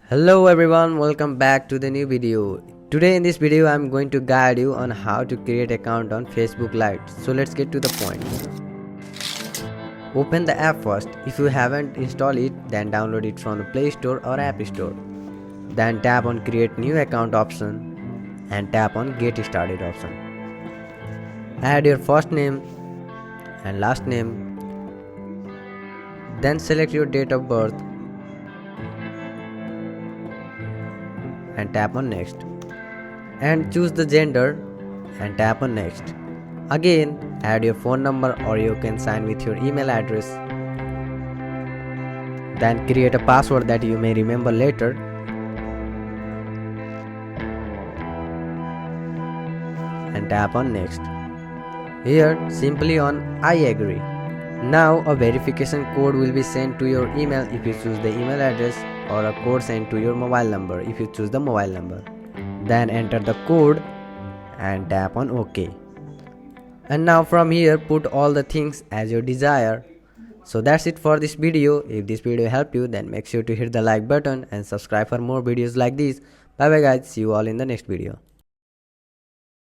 Hello everyone, welcome back to the new video. Today in this video I'm going to guide you on how to create account on Facebook Lite. So let's get to the point. Open the app first. If you haven't installed it, then download it from the Play Store or App Store. Then tap on create new account option and tap on get started option. Add your first name and last name. Then select your date of birth and tap on next, and choose the gender and tap on next. Again, add your phone number or you can sign with your email address. Then create a password that you may remember later. And tap on next. Here simply on I agree. Now a verification code will be sent to your email if you choose the email address, or a code sent to your mobile number if you choose the mobile number. Then enter the code and tap on OK. And now from here put all the things as your desire. So that's it for this video. If this video helped you, then make sure to hit the like button and subscribe for more videos like this. Bye bye guys, see you all in the next video.